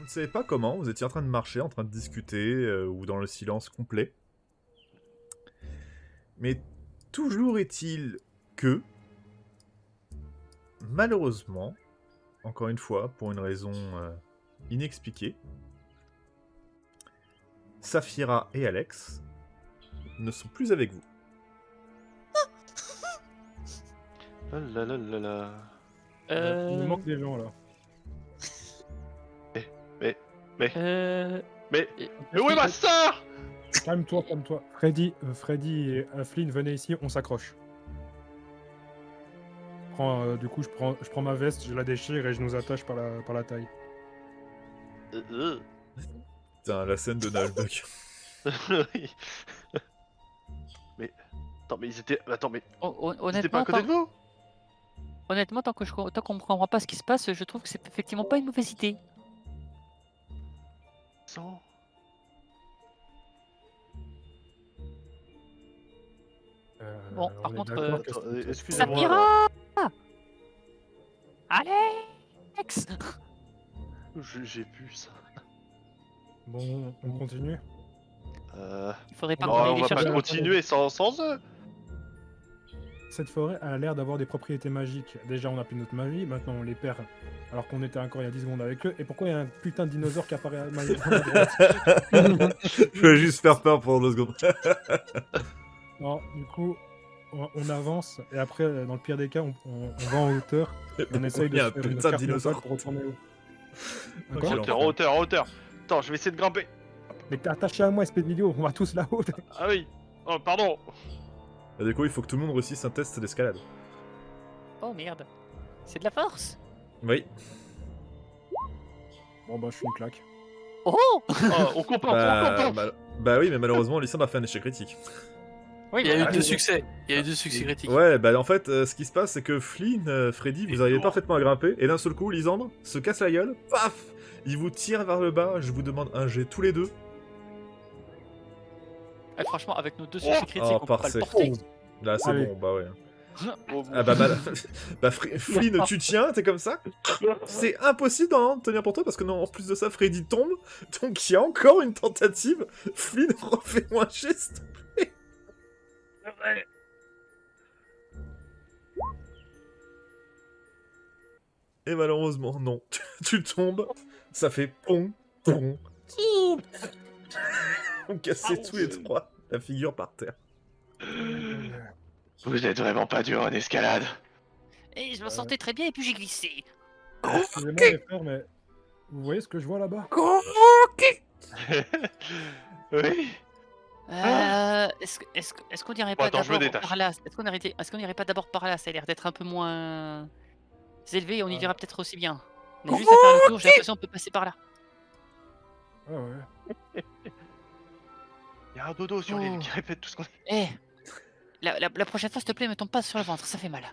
ne savez pas comment, vous étiez en train de marcher, en train de discuter, ou dans le silence complet. Mais toujours est-il que, malheureusement, encore une fois, pour une raison inexpliquée, Saphira et Alex ne sont plus avec vous. Oh là là là là. Il nous manque des gens là. Mais où est ma sœur? Calme-toi, calme-toi. Freddy et Flynn, venez ici, on s'accroche. Du coup, je prends ma veste, je la déchire et je nous attache par la taille. Putain, la scène de Nashbuck. Oui. Mais attends, mais ils étaient. Attends, mais ils étaient pas Honnêtement, à côté de vous? tant qu'on ne comprend pas ce qui se passe, je trouve que c'est effectivement pas une mauvaise idée. Sans. Bon, par on est contre, d'accord que Attends, c'est- excusez-moi. Saphira Alex J'ai vu ça. Bon, on continue. Il faudrait pas Non, qu'on aille on les va chercher. pas continuer sans eux. Cette forêt a l'air d'avoir des propriétés magiques. Déjà, on a plus notre magie, maintenant on les perd. Alors qu'on était encore il y a 10 secondes avec eux. Et pourquoi il y a un putain de dinosaure qui apparaît à ma droite? Je vais juste faire peur pendant 2 secondes. Non, du coup, on avance. Et après, dans le pire des cas, on va en hauteur. Et on essaye Il y de a un se faire une putain de carte dinosaure. mentale pour retourner où. En Quel hauteur, enfer. en hauteur, en hauteur. Attends, je vais essayer de grimper. Mais t'es attaché à moi, espèce de vidéo, on va tous là-haut. Ah oui. Oh, pardon. Et du coup, il faut que tout le monde réussisse un test d'escalade. Oh merde. C'est de la force. Oui. Bon bah je suis une claque. Oh Oh, on compense. Bah oui, mais malheureusement, Lysandre a fait un échec critique. Oui, Il y a eu bah, 2 succès. Il y a eu 2 succès critiques. Ouais, bah en fait, ce qui se passe, c'est que Flynn, Freddy, vous arrivez parfaitement à grimper, et d'un seul coup, Lysandre se casse la gueule, paf! Il vous tire vers le bas, je vous demande un jet tous les deux. franchement, avec nos 2 succès critiques, Oh, on peut pas parfait. le porter. Là, c'est Allez. bon, bah ouais. Bon, Ah bah, Flynn, tu tiens, t'es comme ça. C'est impossible d'en tenir pour toi, parce que non, en plus de ça, Freddy tombe, donc il y a encore une tentative. Flynn, refais-moi un geste. Et malheureusement, non. Tu tombes, ça fait pong, pong. On cassait tous les trois la figure par terre. Vous êtes vraiment pas dur en escalade. Et je me sentais très bien et puis j'ai glissé. Excusez-moi les frères, mais vous voyez ce que je vois là-bas? Oui. Est-ce qu'on irait Bon, pas attends, je me d'abord détache. par là? Est-ce qu'on irait pas d'abord par là? Ça a l'air d'être un peu moins élevé et on y verra peut-être aussi bien. On a juste à faire le tour, j'ai l'impression qu'on peut passer par là. Ah ouais. Il y a un dodo sur l'île qui répète tout ce qu'on dit. Eh la prochaine fois, s'il te plaît, me tombe pas sur le ventre, ça fait mal.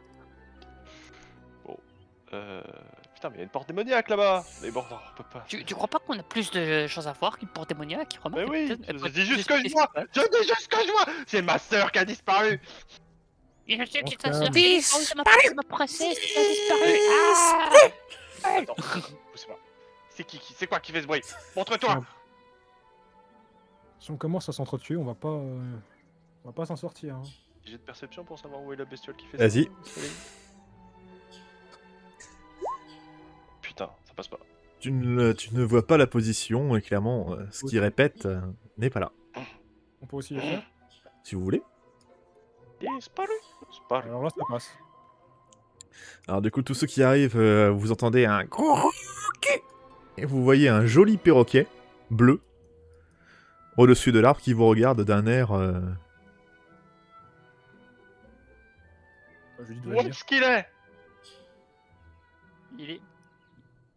Putain, mais il y a une porte démoniaque là-bas. Mais bon, non, on peut pas. Tu crois pas qu'on a plus de choses à voir qu'une porte démoniaque? Mais Remarque, oui, peut-être- elle je pourrait dis être juste plus ce que je vois. spéciale. Je dis juste ce que je vois. C'est ma sœur qui a disparu. Et je sais On que se ta calme. sœur ça m'a pressé, elle a disparu. Attends, pousse pas. C'est quoi qui fait ce bruit? Montre-toi. Si on commence à s'entretuer, on va pas s'en sortir. Hein. J'ai de perception pour savoir où est la bestiole qui fait Vas-y. ça. Putain, ça passe pas. Tu ne vois pas la position, et clairement, ce qui répète n'est pas là. On peut aussi le faire. Si vous voulez. Disparu. Disparu. Alors là, ça passe. Alors du coup, tous ceux qui arrivent, vous entendez un gros cul et vous voyez un joli perroquet bleu au-dessus de l'arbre qui vous regarde d'un air. Je lui dis de Où venir. est-ce qu'il est?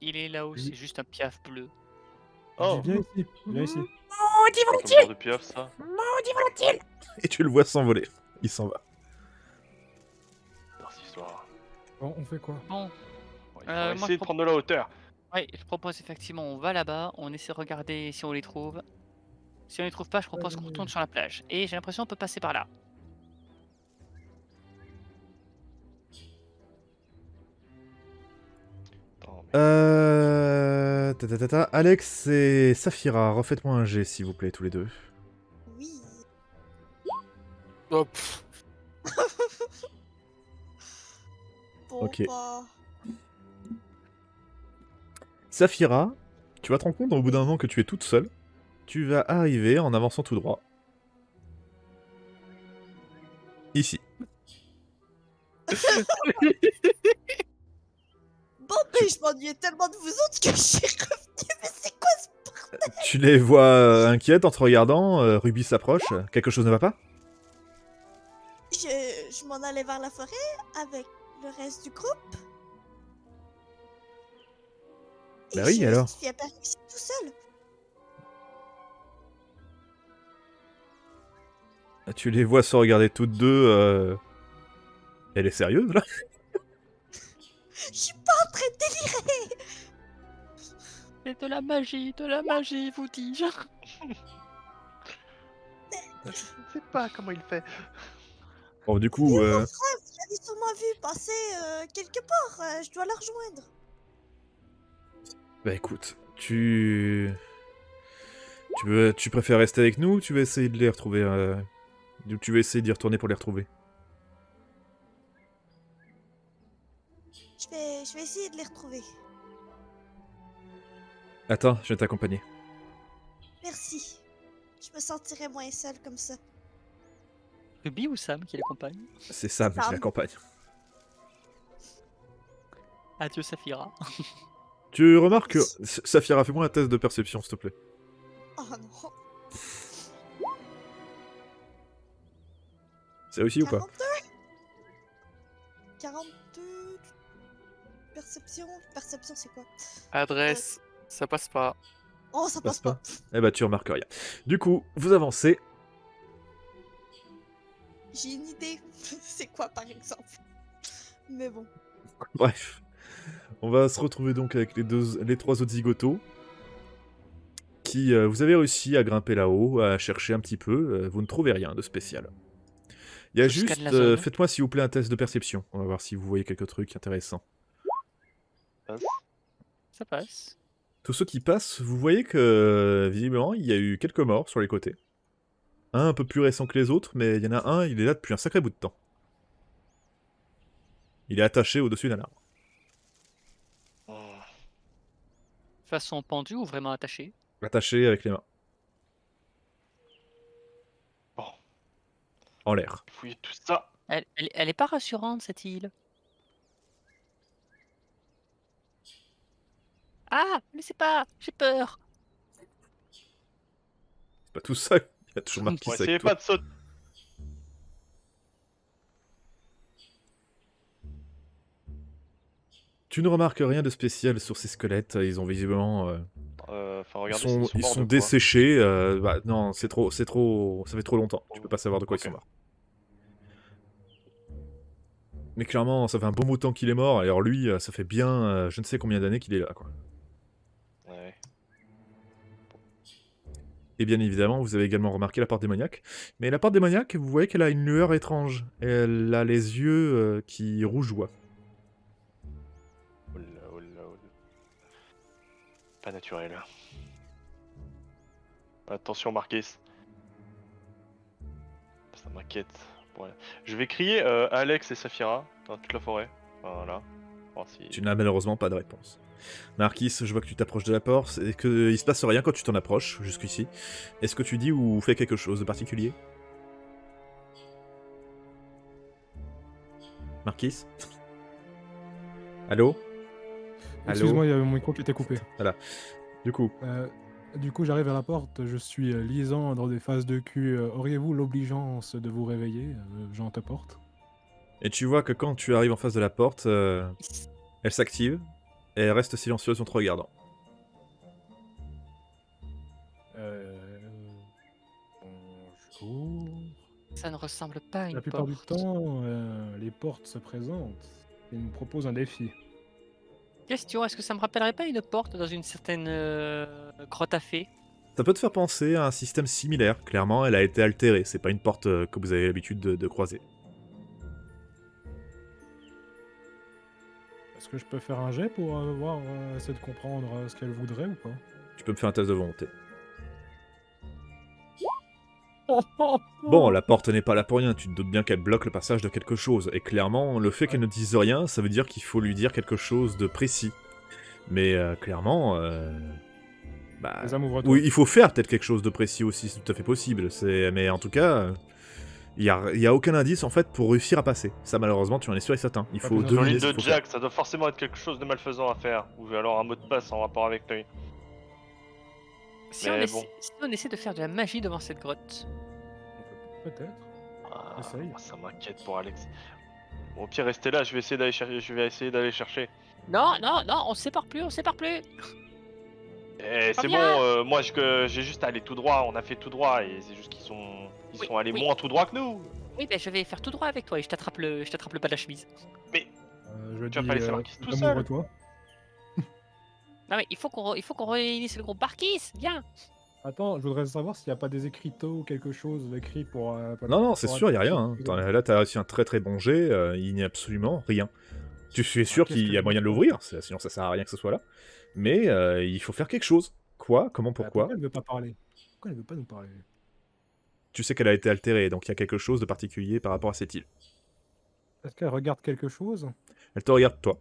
Il est là-haut, c'est juste un piaf bleu. Oh, Viens ici, viens ici. quel genre de pieuvre ça? Et tu le vois s'envoler. Il s'en va. Dans cette histoire. Bon, on fait quoi? Bon, Il faut moi, essayer je de prendre de la hauteur. ouais, je propose effectivement, on va là-bas, on essaie de regarder si on les trouve. Si on les trouve pas, je propose qu'on retourne sur la plage. Et j'ai l'impression qu'on peut passer par là. Attends, mais... Alex et Saphira, refaites-moi un jet, s'il vous plaît, tous les deux. Oui. Hop. Bon, Ok. bah... Saphira, tu vas te rendre compte au bout d'un moment que tu es toute seule. Tu vas arriver en avançant tout droit. Ici. Bon, mais je m'ennuyais tellement de vous autres que je suis revenue. Mais c'est quoi ce... Tu les vois inquiètes en te regardant. Ruby s'approche. Quelque chose ne va pas? Je m'en allais vers la forêt avec le reste du groupe. Et Bah oui, je alors. suis apparue ici tout seul. Tu les vois se regarder toutes deux. Elle est sérieuse, là? Je suis pas en train de délirer. C'est de la magie, vous dis-je. Je ne sais pas comment il fait. Bon, du coup, Vous l'avez sûrement vu passer quelque part. Je dois la rejoindre. bah écoute, tu préfères rester avec nous ou tu vas essayer de les retrouver ou tu vas essayer d'y retourner pour les retrouver? Je vais essayer de les retrouver. Attends, je vais t'accompagner. Merci. Je me sentirai moins seule comme ça. Ruby ou Sam qui l'accompagne? C'est Sam qui Sam. l'accompagne. Adieu Saphira. Tu remarques que... Saphira, fais-moi un test de perception, s'il te plaît. Oh non. C'est réussi ou pas? 42. Perception. Perception, c'est quoi? Adresse, ça passe pas. Oh, ça Passe passe pas. pas. Eh bah tu remarques rien. Du coup, vous avancez. J'ai une idée. C'est quoi, par exemple? Mais bon. Bref. On va se retrouver donc avec les trois autres zigotos. Qui, vous avez réussi à grimper là-haut, à chercher un petit peu. Vous ne trouvez rien de spécial. Il y a Je juste... scanne la zone. faites-moi s'il vous plaît un test de perception. On va voir si vous voyez quelques trucs intéressants. Ça passe. Tous ceux qui passent, vous voyez que visiblement il y a eu quelques morts sur les côtés. Un peu plus récent que les autres, mais il y en a un, il est là depuis un sacré bout de temps. Il est attaché au-dessus d'un arbre. Façon pendue ou vraiment attachée? Attaché avec les mains. Bon. En l'air. Fouiller tout ça. Elle est pas rassurante cette île. Ah, mais c'est pas, j'ai peur. C'est pas tout ça, il y a toujours marqué Bon, ça essayez avec toi. pas de sauter. Tu ne remarques rien de spécial sur ces squelettes, ils ont visiblement... Enfin, ils regardez, sont, s'ils morts de quoi. desséchés, bah, non, c'est trop... ça fait trop longtemps, tu peux pas savoir de quoi ils Ok. sont morts. Mais clairement, ça fait un bon bout de temps qu'il est mort, alors lui, ça fait bien je ne sais combien d'années qu'il est là, quoi. Ouais. Et bien évidemment, vous avez également remarqué la porte démoniaque. Mais la porte démoniaque, vous voyez qu'elle a une lueur étrange. Elle a les yeux qui rougeoient. Oh là, oh là, oh là. Pas naturel. Attention Marquis. Ça m'inquiète. Ouais. Je vais crier Alex et Saphira dans toute la forêt. Voilà. Voir si... Tu n'as malheureusement pas de réponse. Marquis, je vois que tu t'approches de la porte et qu'il se passe rien quand tu t'en approches jusqu'ici. Est-ce que tu dis ou fais quelque chose de particulier? Marquis? Allô? Excuse-moi, il y avait mon micro qui était coupé. Du coup, Du coup, j'arrive à la porte, je suis Lisandre des phases de cul. Auriez-vous l'obligeance de vous réveiller? Jean te porte. et tu vois que quand tu arrives en face de la porte, elle s'active et elle reste silencieuse en te regardant. Bonjour. Ça ne ressemble pas à une La plupart du porte. temps, les portes se présentent et nous proposent un défi. Question, est-ce que ça me rappellerait pas une porte dans une certaine grotte à fées? Ça peut te faire penser à un système similaire. Clairement, elle a été altérée. C'est pas une porte que vous avez l'habitude de croiser. Est-ce que je peux faire un jet pour voir, essayer de comprendre ce qu'elle voudrait ou pas? Tu peux me faire un test de volonté. Bon, la porte n'est pas là pour rien, tu te doutes bien qu'elle bloque le passage de quelque chose, et clairement, le fait qu'elle ne dise rien, ça veut dire qu'il faut lui dire quelque chose de précis. Mais clairement, bah, Les ouvre-toi. oui, il faut faire peut-être quelque chose de précis aussi, c'est tout à fait possible. Mais en tout cas, il y a aucun indice en fait pour réussir à passer. Ça malheureusement, tu en es sûr et certain. Il Pas faut besoin Sur deviner l'île ce qu'il de faut faire. Jack, ça doit forcément être quelque chose de malfaisant à faire. Ou alors un mot de passe en rapport avec l'œil. Si on, Mais essaie, bon. si on essaie de faire de la magie devant cette grotte. Peut-être. Ah, Essaye. moi, ça m'inquiète pour Alex. Bon, au pire, restez là, je vais essayer d'aller chercher. Je vais essayer d'aller chercher. Non, non, non, on se sépare plus, on se sépare plus. Eh, c'est bon, Reviens. moi j'ai juste à aller tout droit, on a fait tout droit et c'est juste qu'ils sont Oui, sont allés oui. moins tout droit que nous. Oui, ben je vais faire tout droit avec toi et je t'attrape le bas de la chemise. Je Tu vas pas laisser Marquis tout seul. ouvre-toi. Non mais il faut qu'on réunisse le groupe Barkis, viens. Attends, je voudrais savoir s'il n'y a pas des écriteaux ou quelque chose d'écrit pour... Non, c'est sûr, il n'y a rien. Hein. Là, t'as réussi un très très bon jet, il n'y a absolument rien. Tu es sûr qu'est-ce qu'il que y a je moyen de peux l'ouvrir, sinon ça sert à rien que ce soit là. Mais il faut faire quelque chose. Quoi? Comment? Pourquoi? Pourquoi elle veut pas parler? Pourquoi elle veut pas nous parler? Tu sais qu'elle a été altérée, donc il y a quelque chose de particulier par rapport à cette île. Est-ce qu'elle regarde quelque chose? Elle te regarde toi.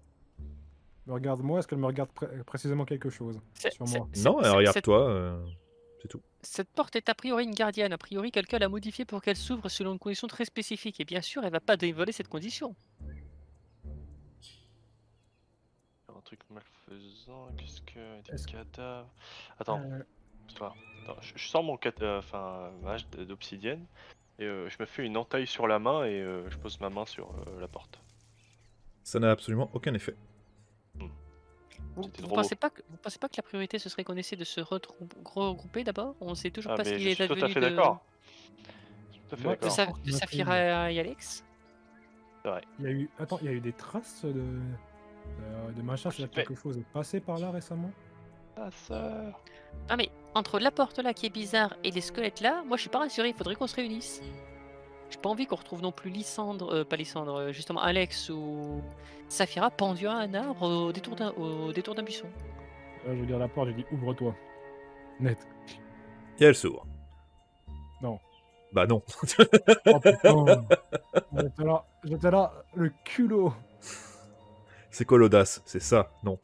Elle me regarde moi, est-ce qu'elle me regarde précisément quelque chose sur moi? Non, elle regarde toi, c'est tout. Cette porte est a priori une gardienne. A priori, quelqu'un l'a modifiée pour qu'elle s'ouvre selon une condition très spécifique. Et bien sûr, elle va pas dévoiler cette condition. Un truc malfaisant, qu'est-ce que. Des Est-ce- cadavres. Attends, Euh, toi. Attends, je sors mon mage d'obsidienne et je me fais une entaille sur la main et je pose ma main sur la porte. Ça n'a absolument aucun effet. Vous, C'était vous trop pensez pas que la priorité ce serait qu'on essaie de se regrouper d'abord? On sait toujours Ah, pas ce mais qu'il je est suis tout à advenu fait de, d'accord. Je suis tout à fait Moi, de, d'accord. Sa- d'accord. de Saphira et Alex. C'est vrai. il y a eu... Attends, il y a eu des traces de machin, Oh, c'est-à-dire mais- quelque chose est passé par là récemment? Ta sœur. Non mais entre la porte là qui est bizarre et les squelettes là, moi je suis pas rassuré, il faudrait qu'on se réunisse. J'ai pas envie qu'on retrouve non plus Lysandre, pas Lysandre, justement Alex ou Saphira pendu à un arbre au détour d'un buisson. Là, je regarde la porte, j'ai dit ouvre-toi. Net. Et elle s'ouvre. Non. Bah non. Oh putain. J'étais là, le culot. C'est quoi l'audace? C'est ça? Non.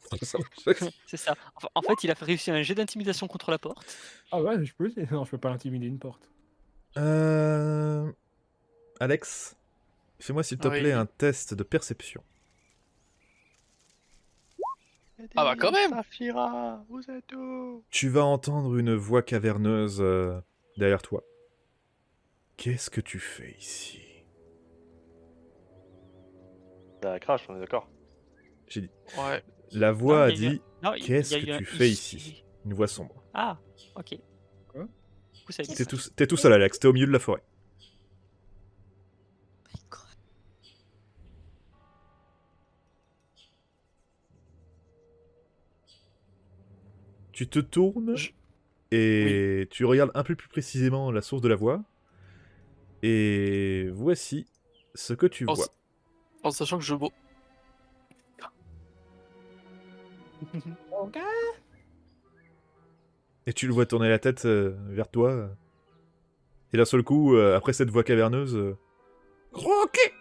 C'est ça. Enfin, en fait, il a réussi un jet d'intimidation contre la porte. Ah ouais, je peux? Non, je peux pas intimider une porte. Alex, fais-moi s'il te Oui. plaît un test de perception. Ah bah, quand même. Saphira, vous êtes où? Tu vas entendre une voix caverneuse derrière toi. Qu'est-ce que tu fais ici? Bah, crash, on est d'accord. J'ai dit. Ouais. La Non, voix a il y a eu dit un- non, il y a qu'est-ce eu que un tu fais ici. ici? Une voix sombre. Ah, ok. Quoi? Du coup, ça dit- T'es tout seul, Alex. T'es au milieu de la forêt. My God. Tu te tournes et tu regardes un peu plus précisément la source de la voix. Et voici ce que tu En, vois. s- en sachant que je... Et tu le vois tourner la tête vers toi. Et d'un seul coup, après cette voix caverneuse... Croquet.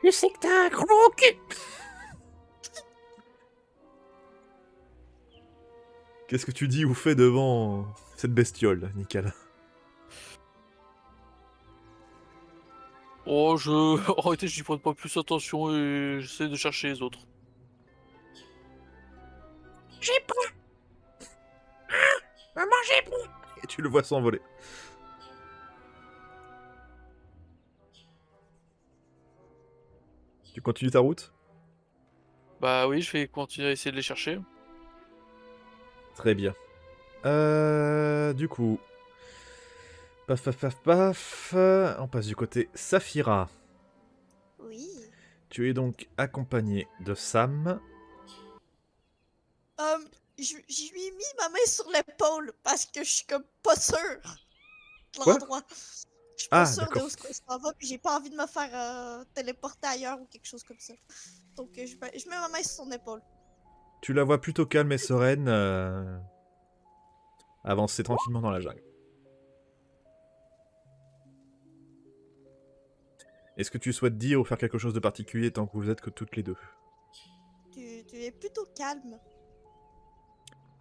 Je sais que t'as un croquet. Qu'est-ce que tu dis ou fais devant cette bestiole, Nickel? Oh, en réalité, j'y prends pas plus attention et j'essaie de chercher les autres. J'ai pris. Maman, j'ai pris. Et tu le vois s'envoler. Tu continues ta route? Bah oui, je vais continuer à essayer de les chercher. Très bien. Du coup... Paf, paf, paf, paf. On passe du côté Saphira. Oui. Tu es donc accompagné de Sam. Je lui ai mis ma main sur l'épaule parce que je suis comme pas sûre. Quoi? l'endroit. Je suis Ah, pas sûre de d'accord. où est-ce qu'on s'en va, puis j'ai pas envie de me faire téléporter ailleurs ou quelque chose comme ça. Donc je mets ma main sur son épaule. Tu la vois plutôt calme et sereine avancer tranquillement dans la jungle. Est-ce que tu souhaites dire ou faire quelque chose de particulier tant que vous êtes que toutes les deux? Tu es plutôt calme.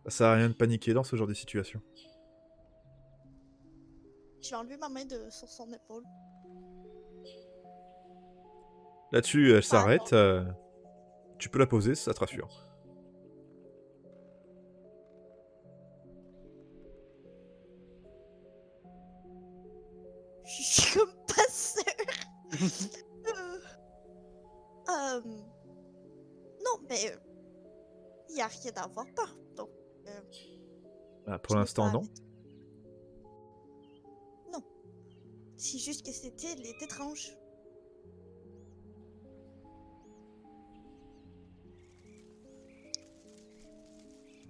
Ça sert à rien de paniquer dans ce genre de situation. Je vais enlever ma main sur son épaule. Là-dessus, elle Ah, s'arrête. Tu peux la poser, ça te rassure. je suis comme pas sûre. Euh, euh, non, mais il y a rien à avoir peur. Donc, Ah, pour je n'ai l'instant, pas non. envie Non. C'est juste que c'était étrange.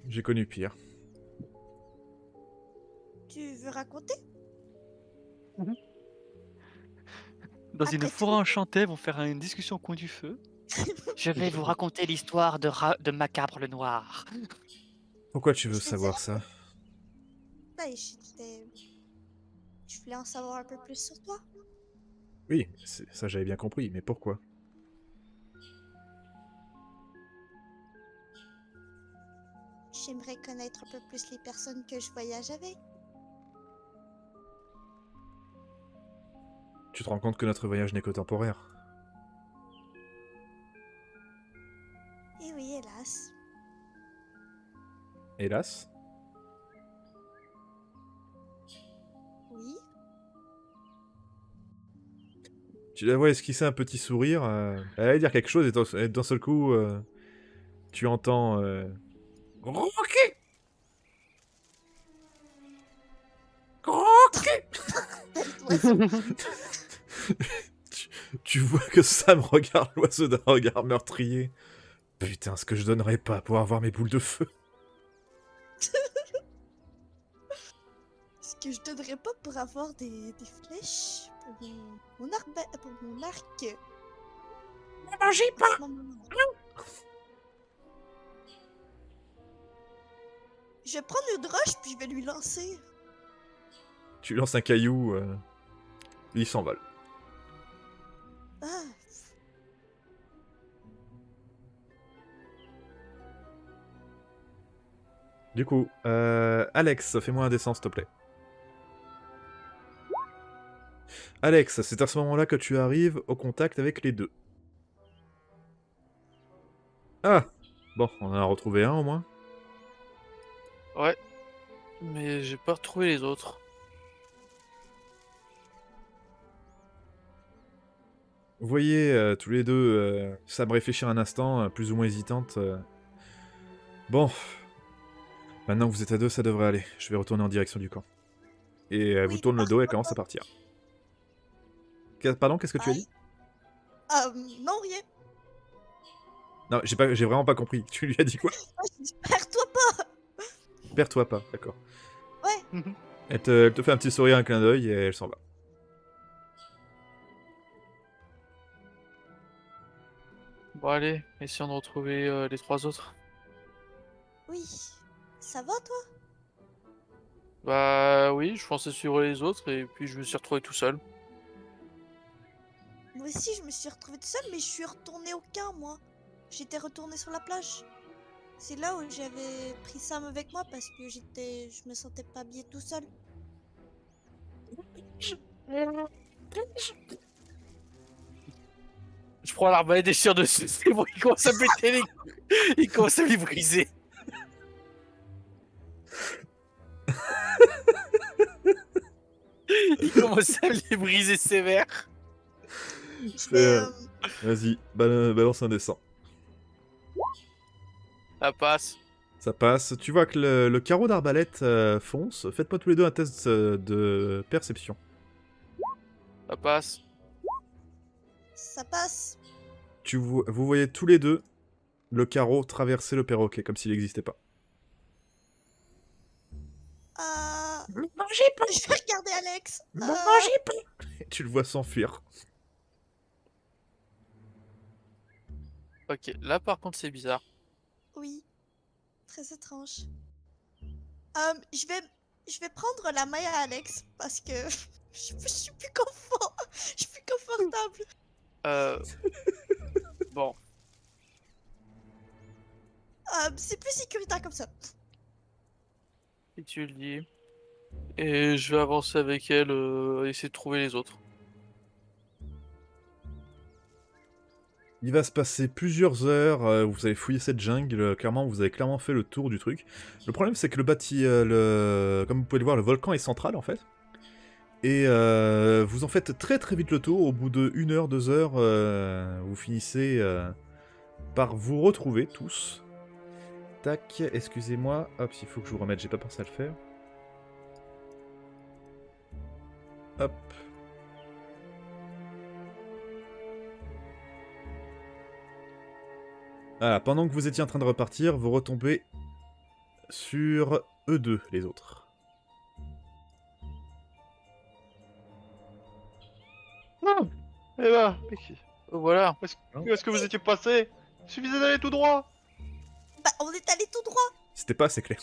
J'ai connu pire. Tu veux raconter? Dans une Après forêt tout. enchantée, vont faire une discussion au coin du feu. Je vais vous raconter l'histoire de Macabre le Noir. Pourquoi tu veux Je te savoir dirais ça? Ben, je voulais en savoir un peu plus sur toi. Oui, ça j'avais bien compris, mais pourquoi? J'aimerais connaître un peu plus les personnes que je voyage avec. Tu te rends compte que notre voyage n'est que temporaire. Et oui, hélas. Hélas. Oui. Tu la vois esquisser un petit sourire. Elle allait dire quelque chose et d'un seul coup, tu entends... Rocket! Rocket! Tu vois que Sam regarde l'oiseau d'un regard meurtrier. Putain, ce que je donnerais pas pour avoir mes boules de feu. Ce que je donnerais pas pour avoir des flèches pour pour mon arc. Ne mangez pas! Non, non, non. Je vais prendre une roche puis je vais lui lancer. Tu lances un caillou, il s'envole. Ah, Du coup, Alex, fais-moi un dessin, s'il te plaît. Alex, c'est à ce moment-là que tu arrives au contact avec les deux. Ah! Bon, on en a retrouvé un au moins. Ouais. Mais j'ai pas retrouvé les autres. Vous voyez tous les deux Sam réfléchir un instant, plus ou moins hésitante. Bon, maintenant que vous êtes à deux, ça devrait aller. Je vais retourner en direction du camp. Et elle vous oui, tourne le dos et elle commence à partir. Pardon, qu'est-ce que tu as bye. dit? Non, rien. Non, j'ai vraiment pas compris. Tu lui as dit quoi? Ah, j'ai dit, perds-toi pas. Perds-toi pas, d'accord. Ouais. Elle te fait un petit sourire, un clin d'œil et elle s'en va. Bon allez, essayons de retrouver les 3 autres. Oui. Ça va, toi? Bah oui, je pensais suivre les autres et puis je me suis retrouvé tout seul. Moi aussi, je me suis retrouvée toute seule, mais je suis retournée au camp, moi. J'étais retournée sur la plage. C'est là où j'avais pris Sam avec moi parce que je me sentais pas bien tout seul. Je prends l'arbalète et je tire dessus, c'est bon, il commence à péter les... Il commence à les briser. Il commence à les briser sévère. Je Fais, vais, Vas-y, balance un dessin. Ça passe. Ça passe. Tu vois que le carreau d'arbalète fonce. Faites-moi tous les deux un test de perception. Ça passe. ça passe. Vous voyez tous les deux le carreau traverser le perroquet, comme s'il n'existait pas. Mangez pas. Je vais regarder Alex. Mangez pas. Et tu le vois s'enfuir. Ok, là par contre c'est bizarre. Oui, très étrange. Je vais prendre la main à Alex parce que je suis plus confort. Je suis plus confortable. Bon, C'est plus sécuritaire comme ça. et tu le dis. Et je vais avancer avec elle, essayer de trouver les autres. Il va se passer plusieurs heures, vous allez fouiller cette jungle, clairement, vous avez clairement fait le tour du truc. Le problème, c'est que comme vous pouvez le voir, le volcan est central, en fait. Et vous en faites très très vite le tour, au bout de 1 heure, 2 heures, vous finissez par vous retrouver tous. Tac, excusez-moi, hop, il faut que je vous remette, j'ai pas pensé à le faire. Hop. Voilà, pendant que vous étiez en train de repartir, vous retombez sur eux deux, les autres. Eh ben, Voilà. où est-ce que vous étiez passé? Il suffisait d'aller tout droit. Bah, on est allé tout droit. C'était pas assez clair.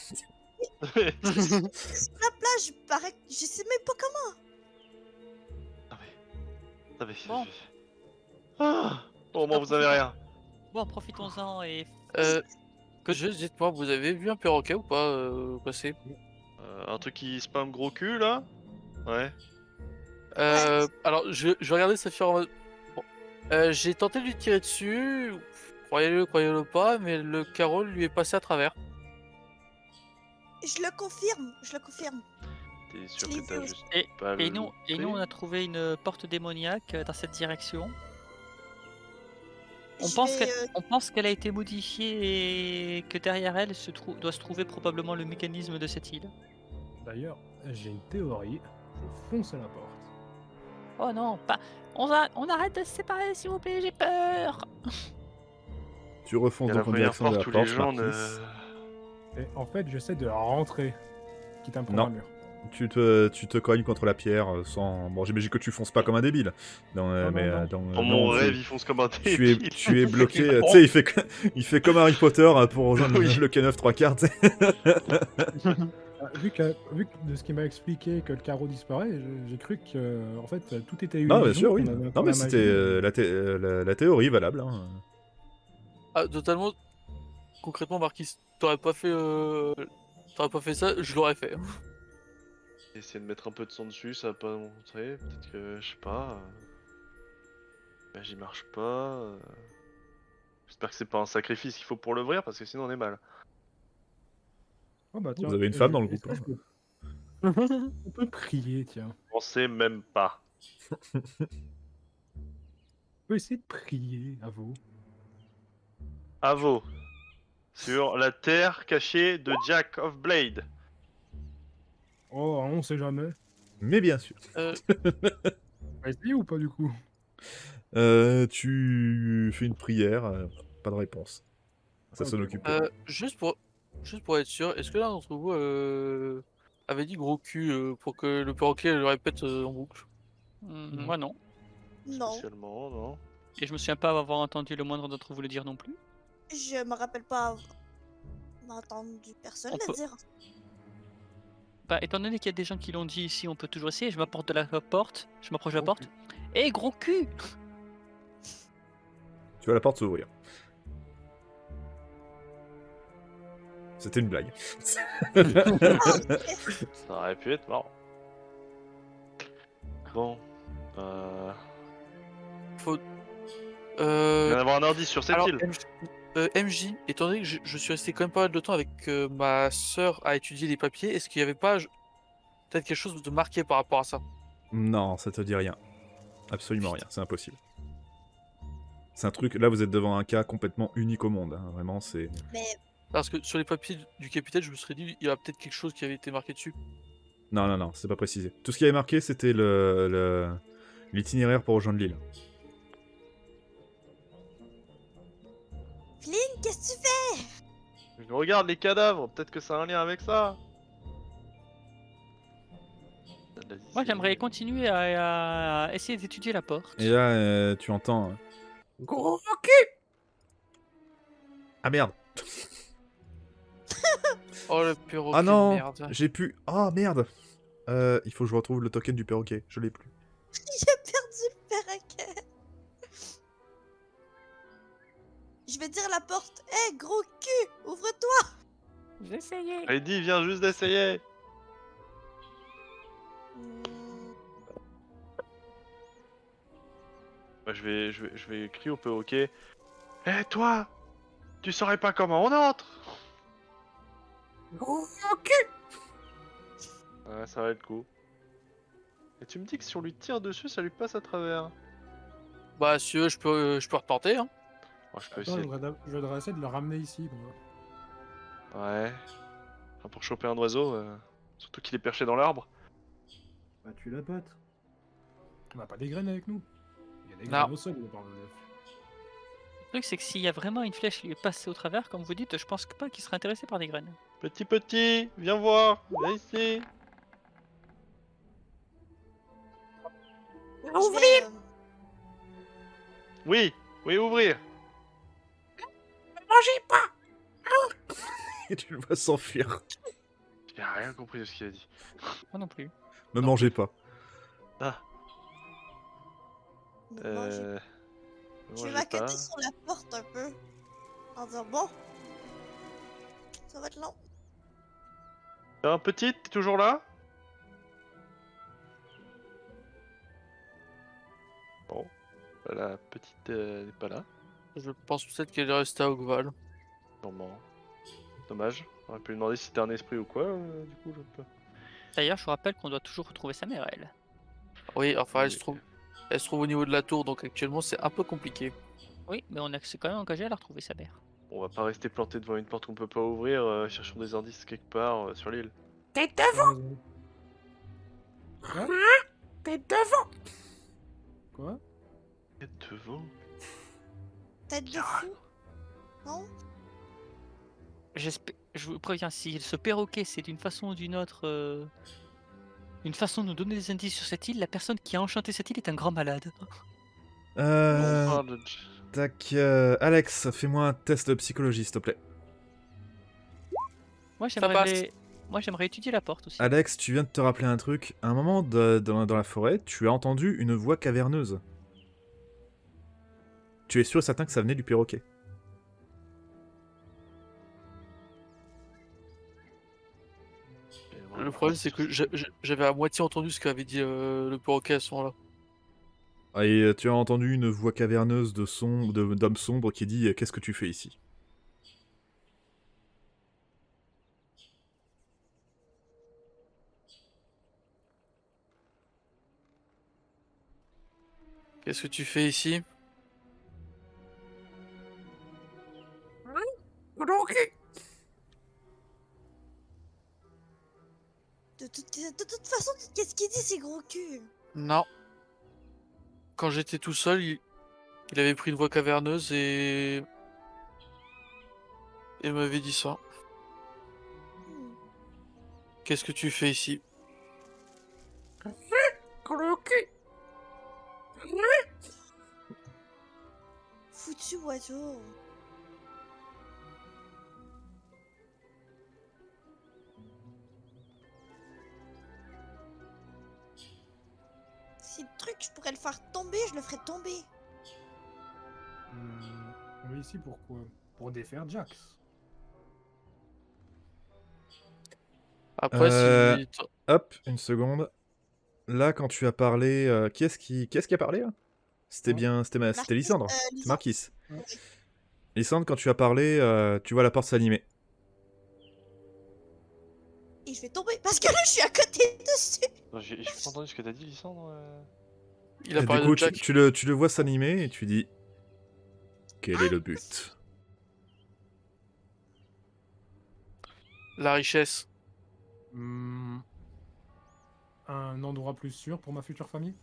La plage, paraît que je sais même pas comment. Bon. Ah, au moins vous avez rien. Bon, profitons-en et. Juste dites-moi, vous avez vu un perroquet ou pas passer? Un truc qui spam gros cul là? Ouais. Alors, je regardais Saphir en mode... Bon. J'ai tenté de lui tirer dessus, croyez-le pas, mais le carreau lui est passé à travers. Je le confirme, je le confirme. T'es sûr Je l'ai que t'as vu juste Et, pas et le nous, on a trouvé une porte démoniaque dans cette direction. On Je pense vais, qu'elle a été modifiée et que derrière elle doit se trouver probablement le mécanisme de cette île. D'ailleurs, j'ai une théorie. Je fonce à la porte. Oh non, pas. On arrête de se séparer, s'il vous plaît, j'ai peur. Tu refonces Il y a la donc en première direction de la porte où les porte, gens Marquis. Et en fait, j'essaie de rentrer, quitte à me prendre Non. un mur. Tu te cognes contre la pierre sans... Bon, j'imagine que tu fonces pas comme un débile. Non, non. Dans non, mon tu- rêve, ils foncent comme un tu es, débile. tu es bloqué. Tu sais, il fait comme Harry Potter pour rejoindre Oui. le K9 3/4. tu sais. Vu que de ce qu'il m'a expliqué que le carreau disparaît, j'ai cru que en fait tout était une Non, bien illusion, sûr, oui. qu'on avait Non, encore mais la c'était magie. la théorie valable. Hein. Ah, totalement. Concrètement, Marquis, t'aurais pas fait ça, je l'aurais fait. Essayer de mettre un peu de sang dessus, ça va pas montrer. Peut-être que, je sais pas. Magie marche pas. J'espère que c'est pas un sacrifice qu'il faut pour l'ouvrir parce que sinon on est mal. Oh bah tiens, Vous avez une femme dans le est-ce groupe. que on peut prier, tiens. On sait même pas. On peut essayer de prier à vous. Avo. Sur la terre cachée de Jack of Blade. Oh, on sait jamais. Mais bien sûr. Euh, On va essayer ou pas du coup? Tu fais une prière, pas de réponse. Ça Ok, s'en bon. occupe. juste pour être sûr, est-ce que l'un d'entre vous avait dit gros cul pour que le perroquet le répète en boucle? Moi non. Non, Spécialement, non. Et je me souviens pas avoir entendu le moindre d'entre vous le dire non plus. je me rappelle pas avoir entendu personne On le peut- dire. Bah, étant donné qu'il y a des gens qui l'ont dit ici, on peut toujours essayer. Je m'approche de la porte. Je m'approche de la Gros porte. Eh, gros cul! Tu vois la porte s'ouvrir. C'était une blague. Ça aurait pu être marrant. Bon. Faut... Il va y en avoir un indice sur cette Alors, île. MJ, étant donné que je suis resté quand même pas mal de temps avec ma sœur à étudier les papiers, est-ce qu'il y avait pas peut-être quelque chose de marqué par rapport à ça? Non, ça te dit rien. Absolument rien, c'est impossible. C'est un truc, là vous êtes devant un cas complètement unique au monde, hein. Vraiment c'est... Mais Parce que sur les papiers du capitaine, je me serais dit, il y a peut-être quelque chose qui avait été marqué dessus. Non, c'est pas précisé. Tout ce qui avait marqué c'était l'itinéraire pour rejoindre l'île. Flynn, qu'est-ce que tu fais? Je regarde les cadavres, peut-être que ça a un lien avec ça. Moi, j'aimerais continuer à essayer d'étudier la porte. Et là, tu entends. Gros cul. Ah merde. Oh le perroquet Ah de non, merde. j'ai plus. Ah merde. Il faut que je retrouve le token du perroquet. Je l'ai plus. J'ai perdu le perroquet. Je vais dire à la porte. Hé, gros cul, ouvre-toi. J'ai essayé. Heidi vient juste d'essayer. Hmm, Bah, je vais crier au perroquet. Eh toi, tu saurais pas comment on entre? Ouais, ça va être cool. Et tu me dis que si on lui tire dessus, ça lui passe à travers. Bah si tu veux, je peux retenter. Hein. Moi, je peux Attends, essayer. je voudrais essayer de le ramener ici. Quoi. Ouais. Enfin, pour choper un oiseau, surtout qu'il est perché dans l'arbre. Bah, tu la bottes. On a pas des graines avec nous. Il y a des Non. graines au sol, il est pas Le truc, c'est que s'il y a vraiment une flèche qui lui est passée au travers, comme vous dites, je pense pas qu'il serait intéressé par des graines. Petit, viens voir, viens ici. je vais, Oui, oui, ouvrir. Et tu le vois s'enfuir. J'ai rien compris de ce qu'il a dit. Moi non plus. Me mangez pas. Ah, ne mangez- euh... Je moi, vais j'ai m'accoter pas. sur la porte un peu. En disant bon. Ça va être long. Tiens, petite, t'es toujours là? Bon, la petite n'est pas là. Je pense peut-être qu'elle est restée à Ogval. Sûrement. Dommage. On aurait pu lui demander si c'était un esprit ou quoi, du coup, je peux. D'ailleurs, je vous rappelle qu'on doit toujours retrouver sa mère, elle. Oui, enfin Oui. elle se trouve au niveau de la tour, donc actuellement c'est un peu compliqué. Oui, mais on s'est quand même engagé à la retrouver, sa mère. On va pas rester planté devant une porte qu'on peut pas ouvrir, cherchons des indices quelque part sur l'île. Quoi T'es devant. Quoi? Et devant. Tête de fou. Non? Je vous préviens, si ce perroquet c'est d'une façon ou d'une autre une façon de nous donner des indices sur cette île, la personne qui a enchanté cette île est un grand malade. On parle de... Tac. Alex, fais-moi un test de psychologie, s'il te plaît. Moi Ça j'aimerais étudier la porte aussi. Alex, tu viens de te rappeler un truc. À un moment dans la forêt, tu as entendu une voix caverneuse. Tu es sûr et certain que ça venait du perroquet. Le problème c'est que j'avais à moitié entendu ce qu'avait dit le perroquet à ce moment-là. Ah, et tu as entendu une voix caverneuse d'homme sombre qui dit « Qu'est-ce que tu fais ici ?» Qu'est-ce que tu fais ici? De toute façon, qu'est-ce qu'il dit, ces gros culs? Non. Quand j'étais tout seul, il avait pris une voix caverneuse et il m'avait dit ça. Hmm. Qu'est-ce que tu fais ici? Foutu oiseau. Si le truc, je pourrais le faire tomber, je le ferais tomber. On est ici pourquoi? Pour défaire Jax. Après, si... Hop, une seconde. Là, quand tu as parlé... qui est-ce qui a parlé, là? C'était Ouais. bien... C'était Lysandre. C'est Lysandre. Marquis. Ouais. Lysandre, quand tu as parlé, tu vois la porte s'animer. Et je vais tomber parce que là, je suis à côté dessus. Non, j'ai pas entendu ce que t'as dit, Lysandre. il a Et parlé du coup, de Jack. tu le vois s'animer et tu dis... Quel est le but? La richesse. Un endroit plus sûr pour ma future famille?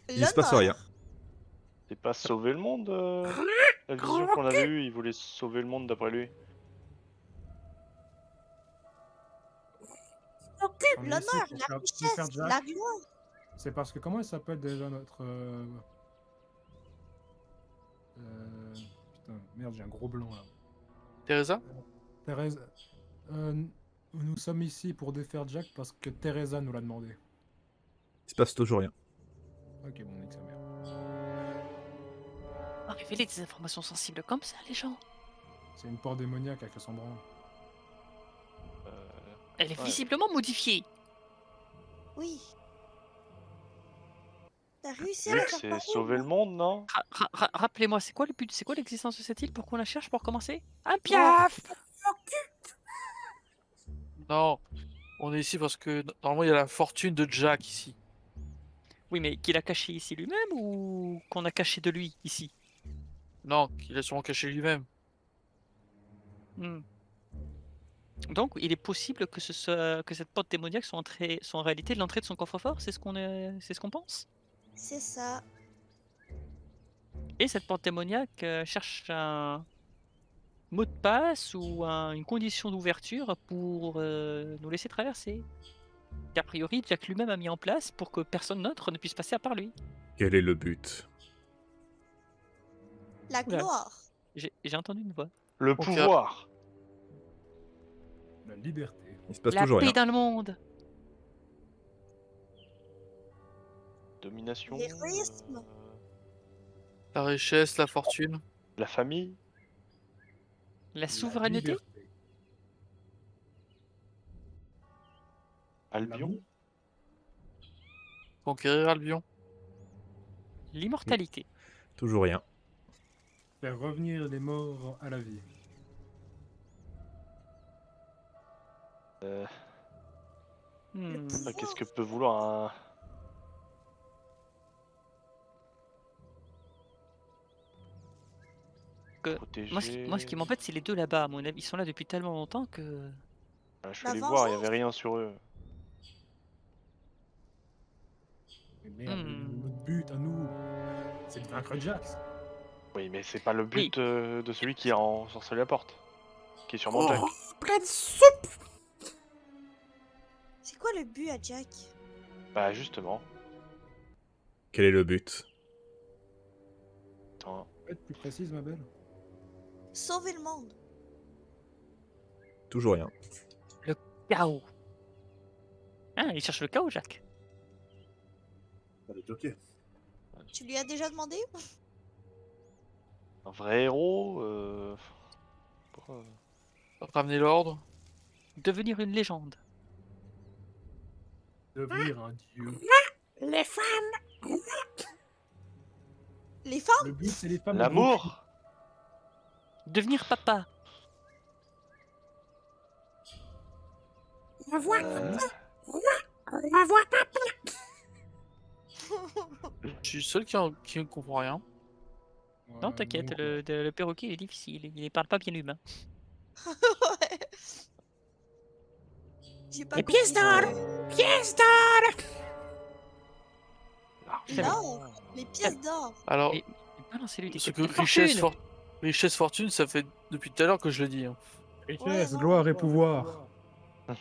Il se passe L'honneur. rien. C'est pas sauver le monde La vision qu'on avait eue, il voulait sauver le monde d'après lui. On est L'honneur, ici pour la faire richesse, Jack. la gloire. C'est parce que comment elle s'appelle déjà notre. Putain, merde, j'ai un gros blanc là. Teresa? Thérèse. Nous sommes ici pour défaire Jack parce que Teresa nous l'a demandé. Il se passe toujours rien. Ok, bon, nique sa mère. Ah, révéler des informations sensibles comme ça, les gens. C'est une porte démoniaque avec son branle. Elle est Ouais. visiblement modifiée. Oui. T'as réussi Le à la but, faire c'est parler, sauver le monde, non? Rappelez-moi, c'est quoi le but, c'est quoi l'existence de cette île? Pourquoi on la cherche pour commencer? Un piaf! Non, on est ici parce que normalement il y a la fortune de Jack ici. Oui, mais qu'il a caché ici lui-même ou qu'on a caché de lui ici? Non, qu'il a sûrement caché lui-même. Hmm. Donc, il est possible que cette porte démoniaque soit en réalité l'entrée de son coffre-fort, c'est ce qu'on pense. C'est ça. Et cette porte démoniaque cherche un mot de passe ou une condition d'ouverture pour nous laisser traverser. Qu'a priori, Jack lui-même a mis en place pour que personne d'autre ne puisse passer à part lui. Quel est le but? La Oula. gloire. J'ai entendu une voix. Le Ok. pouvoir. La liberté. Il se passe La toujours paix rien. dans le monde. Domination. L'héroïsme. La richesse, la fortune. La famille. La souveraineté. liberté. Albion. L'amour. Conquérir Albion. L'immortalité. Toujours rien. Faire revenir les morts à la vie. Euh, Hmm. Qu'est-ce que peut vouloir un... Protéger... Moi, ce qui m'embête, c'est les deux là-bas. À mon avis, ils sont là depuis tellement longtemps que. Ah, je suis La allé voir, il y vengeance. avait rien sur eux. Mais merde, Hmm. notre but à nous, c'est de vaincre Jax. Oui, mais c'est pas le but de celui qui a ensorcelé la porte. Qui est sur mon Oh. Jack. C'est quoi le but à Jack? Bah justement. Quel est le but? Attends. Être plus précise, ma belle. Sauver le monde. Toujours rien. Chaos. Ah, il cherche le chaos, Jack. Tu lui as déjà demandé? Un vrai héros pourquoi Ramener l'ordre. Devenir une légende. Devenir un dieu. Les femmes. Le but, c'est les femmes. L'amour. Devenir papa. Je suis le seul qui ne comprend rien. Non, t'inquiète, le perroquet il est difficile. Il ne parle pas bien l'humain. Ouais. J'ai pas Les compris pièces d'or. que- Pièce d'or. L'or. Les pièces d'or. Alors, Et- Balancez-lui des ce trucs que de richesse, fortune. richesse, fortune, ça fait depuis tout à l'heure que je le dis. Hein. Richesse, Ouais, gloire et pouvoir.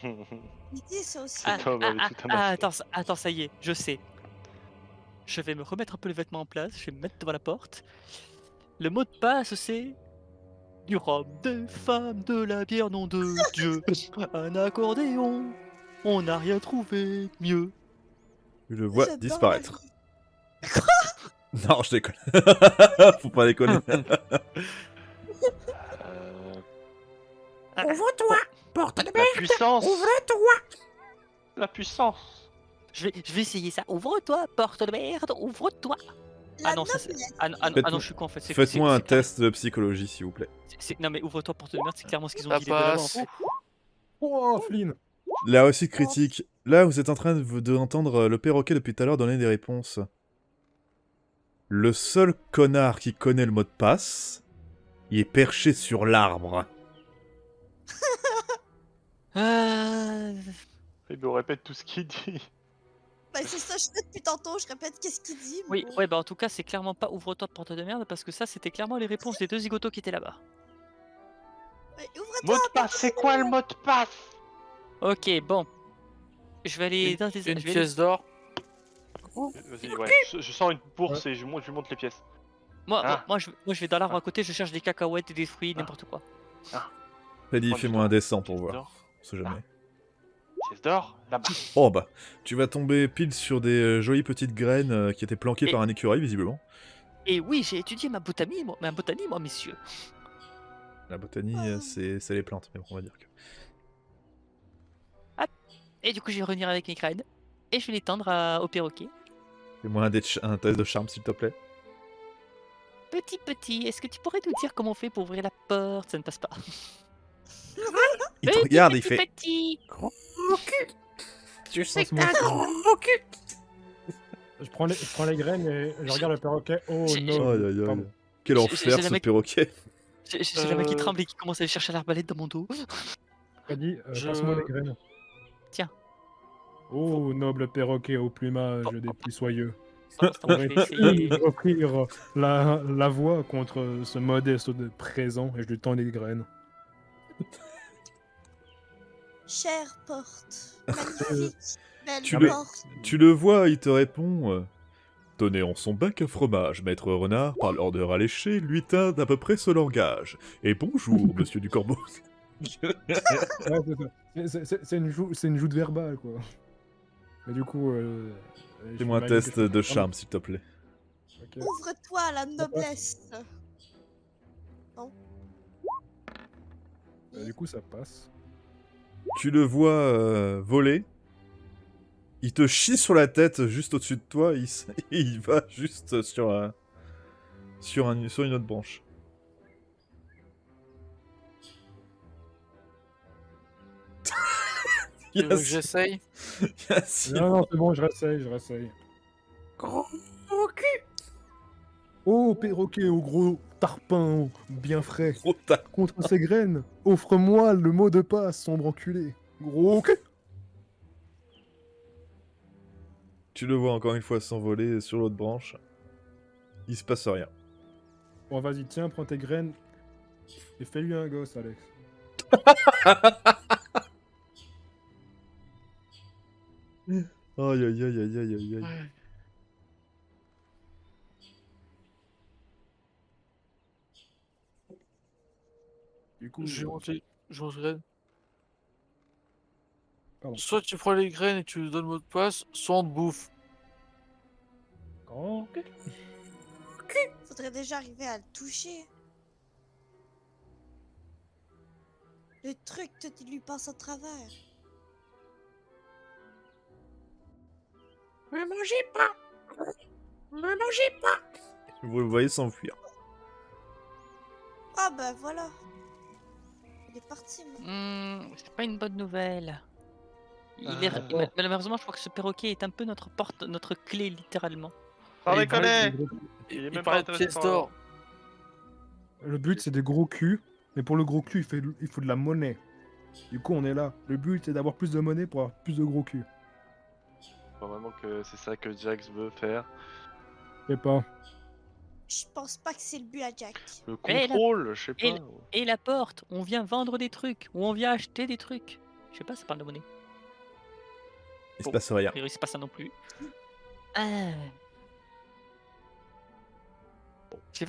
Il dit ça aussi. Ah, Tom avait tout un master. attends, ça y est, je sais. Je vais me remettre un peu les vêtements en place, je vais me mettre devant la porte. Le mot de passe, c'est du rhum, des femmes, de la bière, nom de Dieu. Un accordéon, on n'a rien trouvé mieux. Je le vois J'adore disparaître. la Non, je déconne. Faut pas déconner. Ouvre-toi. Porte de La merde. puissance. Ouvre-toi. La puissance. Je vais essayer ça. Ouvre-toi, porte de merde, ouvre-toi. La Ah non, ça c'est. noblesse. Ah, non, Faites-moi- je suis con en fait. Faites-moi un c'est clair- test de psychologie, s'il vous plaît. Non mais ouvre-toi, porte de merde, c'est clairement ce qu'ils ont Ça dit les deux là-bas, en passe. fait. Oh, Flynn. La réussite critique. Là, vous êtes en train d'entendre le perroquet depuis tout à l'heure donner des réponses. Le seul connard qui connaît le mot de passe, il est perché sur l'arbre. Il me répète tout ce qu'il dit. Bah, c'est ça, je fais depuis tantôt, je répète qu'est-ce qu'il dit. mais Oui, bon. ouais, bah en tout cas, c'est clairement pas ouvre-toi, porte de merde, parce que ça, c'était clairement les réponses des deux zigotos qui étaient là-bas. Mais ouvre-toi. Mot de passe, c'est quoi le mot de passe? Ok, bon. Je vais aller dans des... Une je vais aller- pièce d'or. Vas-y, ouais. Je sens une bourse et je lui monte les pièces. Moi, Ah. moi, je vais dans l'arbre à côté, je cherche des cacahuètes et des fruits, Ah. n'importe quoi. Freddy, Prends du fais-moi un temps. dessin pour Pièce voir. d'or. On sait jamais. Pièce d'or, là-bas. Oh bah, tu vas tomber pile sur des jolies petites graines qui étaient planquées Et- par un écureuil, visiblement. Et oui, j'ai étudié ma botanie, moi, messieurs. La botanie, c'est les plantes, mais bon, on va dire que... Et du coup, je vais revenir avec mes graines. Et je vais les tendre au perroquet. Fais-moi un test de charme, s'il te plaît. Petit, est-ce que tu pourrais nous dire comment on fait pour ouvrir la porte? Ça ne passe pas. Il te regarde et il fait... Petit. Gros cul. Tu sais que Passe-moi t'as ça. un gros cul. Je prends les graines et je regarde le perroquet. Oh J'ai- non. Aïe aïe aïe. Pardon. Quel J'ai- enfer, j'ai ce la mec- perroquet. J'ai la main qui tremble et qui commence à aller chercher l'arbalète dans mon dos. Freddy, Je- passe-moi les graines. Tiens. Oh, noble perroquet au plumage Oh, des oh. plus soyeux. Pour l'instant, je vais essayer. Offrir la voix contre ce modeste de présent et je lui tends les graines. Chère porte, magnifique, belle Tu le- porte. Tu le vois, il te répond... Tenez en son bac à fromage, maître renard, par l'ordre alléché, lui tint d'à peu près ce langage. Et bonjour, monsieur du corbeau. Ouais, c'est ça. C'est une joute verbale, quoi. Mais du coup... Fais-moi un j'imagine que test je peux de prendre- charme, s'il te plaît. Ok. Ouvre-toi à la noblesse. Du coup, ça passe. Tu le vois voler. Il te chie sur la tête juste au-dessus de toi. Et il va juste sur une autre branche. Tu veux que j'essaye? Yassine. Non, c'est bon, je réessaye. Gros cul. Oh, perroquet au gros tarpin bien frais. Gros tas. Contre ces graines, offre-moi le mot de passe, sombre enculé. Gros cul. Tu le vois encore une fois s'envoler sur l'autre branche. Il se passe rien. Bon, vas-y, tiens, prends tes graines et fais-lui un gosse, Alex. Aïe aïe aïe aïe aïe aïe aïe. Du coup, Je mange les graines. Pardon. Soit tu prends les graines et tu lui donnes le mot de passe, soit on te bouffe. Grand cul. Faudrait déjà arriver à le toucher. Le truc, toi, tu lui passes à travers. Me mangez pas. Me mangez pas. Vous le voyez s'enfuir. Ah bah voilà. Il est parti, moi. C'est pas une bonne nouvelle. bon. Malheureusement, je crois que ce perroquet est un peu notre porte, notre clé, littéralement. Sans Et déconner. Il, Il est il même parlait pas de intéressé pièces par d'or. Le but, c'est des gros culs. Mais pour le gros cul, il faut de la monnaie. Du coup, on est là. Le but, c'est d'avoir plus de monnaie pour avoir plus de gros cul. Pas vraiment que c'est ça que Jax veut faire. Je sais pas. Je pense pas que c'est le but à Jack. Le Mais la- contrôle, je sais et pas. Et la porte, on vient vendre des trucs, ou on vient acheter des trucs. Je sais pas, ça parle de monnaie. Il se passe rien. A priori, c'est pas ça non plus. Ah. Je vais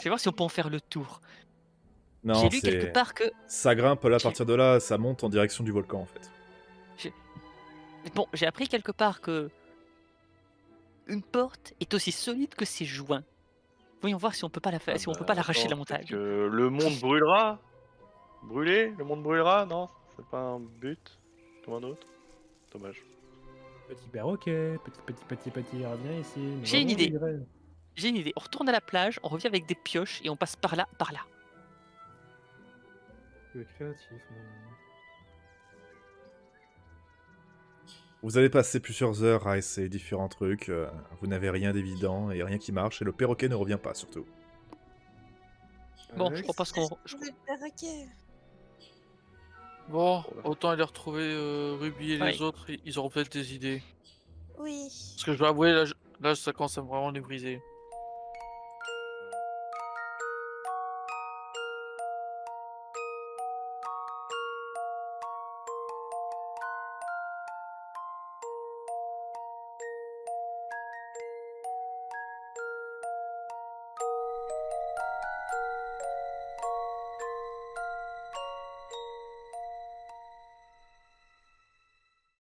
voir si on peut en faire le tour. Non, J'ai lu quelque part que... ça grimpe là, à J'ai- partir de là, ça monte en direction du volcan en fait. Bon, j'ai appris quelque part que... Une porte est aussi solide que ses joints. Voyons voir si on peut pas la faire, si on peut pas l'arracher de la attends, peut-être montagne. que le monde brûlera. Brûler, le monde brûlera, non? C'est pas un but comme un autre. Dommage. Petit perroquet, petit, reviens ici. nous J'ai une vendons des idée. graines. J'ai une idée. On retourne à la plage, on revient avec des pioches et on passe par là, par là. Tu es créatif, mon ami. Vous allez passer plusieurs heures à essayer différents trucs, vous n'avez rien d'évident et rien qui marche, et le perroquet ne revient pas surtout. Bon, Alex, je propose qu'on... Le perroquet. Bon, autant aller retrouver Ruby et Ouais. les autres, ils auront peut-être des idées. Oui. Parce que je dois avouer, là, ça commence à vraiment les briser.